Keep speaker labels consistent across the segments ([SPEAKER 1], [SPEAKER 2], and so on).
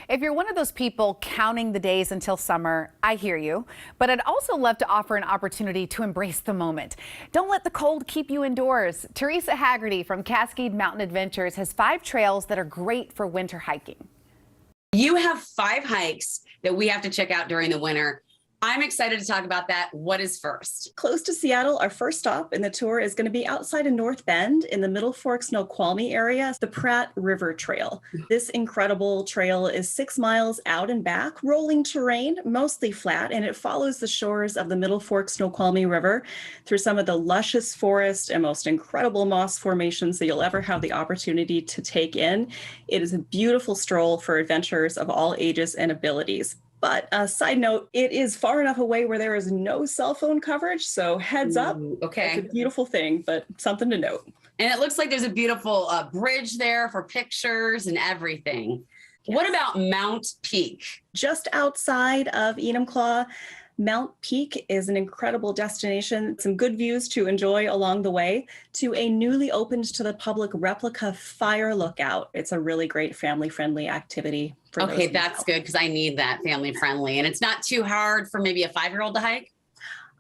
[SPEAKER 1] If you're one of those people counting the days until summer, I hear you. But I'd also love to offer an opportunity to embrace the moment. Don't let the cold keep you indoors. Teresa Hagerty from Cascade Mountain Adventures has 5 trails that are great for winter hiking.
[SPEAKER 2] You have 5 hikes that we have to check out during the winter. I'm excited to talk about that. What is first?
[SPEAKER 3] Close to Seattle, our first stop in the tour is going to be outside of North Bend in the Middle Fork Snoqualmie area, the Pratt River Trail. This incredible trail is 6 miles out and back, rolling terrain, mostly flat, and it follows the shores of the Middle Fork Snoqualmie River through some of the lushest forest and most incredible moss formations that you'll ever have the opportunity to take in. It is a beautiful stroll for adventurers of all ages and abilities. But a side note, it is far enough away where there is no cell phone coverage. So heads up.
[SPEAKER 2] Okay.
[SPEAKER 3] It's a beautiful thing, but something to note.
[SPEAKER 2] And it looks like there's a beautiful bridge there for pictures and everything. Yes. What about Mount Peak?
[SPEAKER 3] Just outside of Enumclaw, Mount Peak is an incredible destination, some good views to enjoy along the way, to a newly opened to the public replica fire lookout. It's a really great family-friendly activity.
[SPEAKER 2] Okay, that's good because I need that family-friendly. And it's not too hard for maybe a 5-year-old to hike?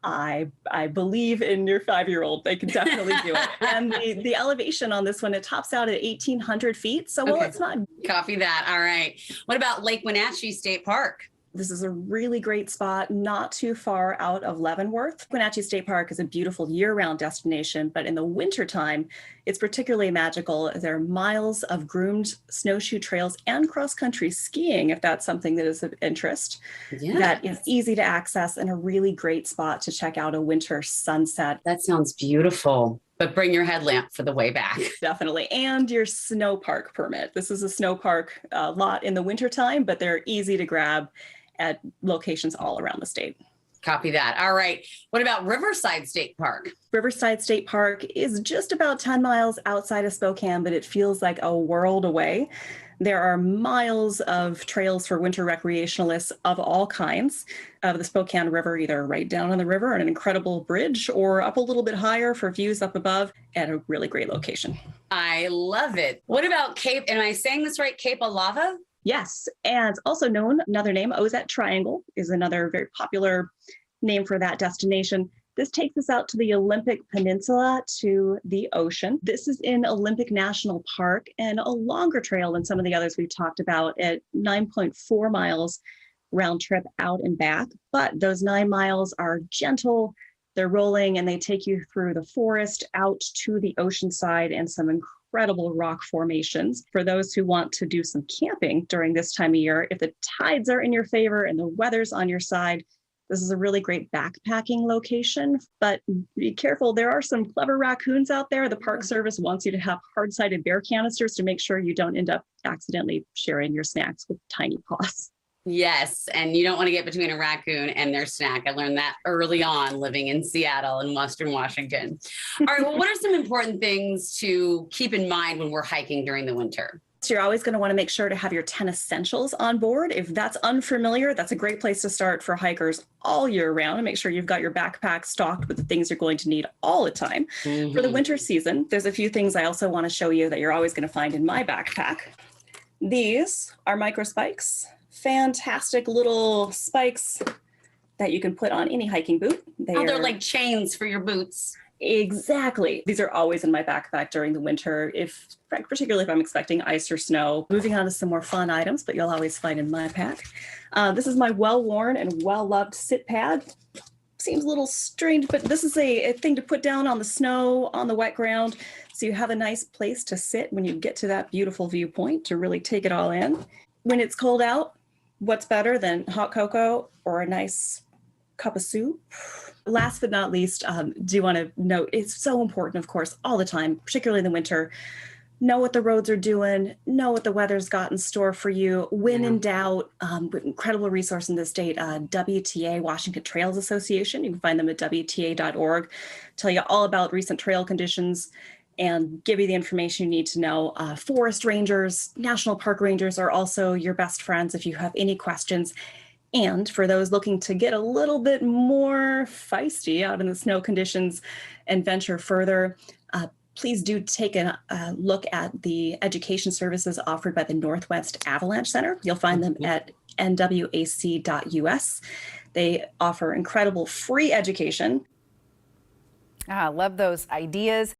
[SPEAKER 3] I believe in your 5-year-old. They can definitely do it. And the elevation on this one, it tops out at 1,800 feet. So, well, it's not.
[SPEAKER 2] Copy that. All right. What about Lake Wenatchee State Park?
[SPEAKER 3] This is a really great spot, not too far out of Leavenworth. Wenatchee State Park is a beautiful year-round destination, but in the wintertime, it's particularly magical. There are miles of groomed snowshoe trails and cross-country skiing, if that's something that is of interest. Yes. That is easy to access and a really great spot to check out a winter sunset.
[SPEAKER 2] That sounds beautiful. But bring your headlamp for the way back.
[SPEAKER 3] Definitely. And your snow park permit. This is a snow park lot in the wintertime, but they're easy to grab at locations all around the state.
[SPEAKER 2] Copy that. All right. What about Riverside State Park?
[SPEAKER 3] Riverside State Park is just about 10 miles outside of Spokane, but it feels like a world away. There are miles of trails for winter recreationalists of all kinds of the Spokane River, either right down on the river on an incredible bridge or up a little bit higher for views up above at a really great location.
[SPEAKER 2] I love it. What about Cape, am I saying this right, Cape Alava?
[SPEAKER 3] Yes, and also known, another name, Ozette Triangle, is another very popular name for that destination. This takes us out to the Olympic Peninsula to the ocean. This is in Olympic National Park and a longer trail than some of the others we've talked about at 9.4 miles round trip out and back. But those 9 miles are gentle, they're rolling, and they take you through the forest out to the ocean side and some incredible rock formations. For those who want to do some camping during this time of year, if the tides are in your favor and the weather's on your side, this is a really great backpacking location, but be careful. There are some clever raccoons out there. The Park Service wants you to have hard-sided bear canisters to make sure you don't end up accidentally sharing your snacks with tiny paws.
[SPEAKER 2] Yes, and you don't want to get between a raccoon and their snack. I learned that early on living in Seattle and Western Washington. All right, well, what are some important things to keep in mind when we're hiking during the winter?
[SPEAKER 3] So you're always going to want to make sure to have your 10 essentials on board. If that's unfamiliar, that's a great place to start for hikers all year round, and make sure you've got your backpack stocked with the things you're going to need all the time. Mm-hmm. For the winter season, there's a few things I also want to show you that you're always going to find in my backpack. These are micro spikes, fantastic little spikes that you can put on any hiking boot.
[SPEAKER 2] They're like chains for your boots.
[SPEAKER 3] Exactly. These are always in my backpack during the winter, particularly if I'm expecting ice or snow. Moving on to some more fun items, but you'll always find in my pack. This is my well-worn and well-loved sit pad. Seems a little strange, but this is a thing to put down on the snow, on the wet ground, so you have a nice place to sit when you get to that beautiful viewpoint to really take it all in. When it's cold out, what's better than hot cocoa or a nice cup of soup? Last but not least, do want to note, it's so important, of course, all the time, particularly in the winter, know what the roads are doing, know what the weather's got in store for you. When in doubt, incredible resource in the state, WTA, Washington Trails Association. You can find them at WTA.org, tell you all about recent trail conditions and give you the information you need to know. Forest rangers, national park rangers are also your best friends if you have any questions. And for those looking to get a little bit more feisty out in the snow conditions and venture further, please do take a look at the education services offered by the Northwest Avalanche Center. You'll find them at nwac.us. They offer incredible free education.
[SPEAKER 1] I love those ideas.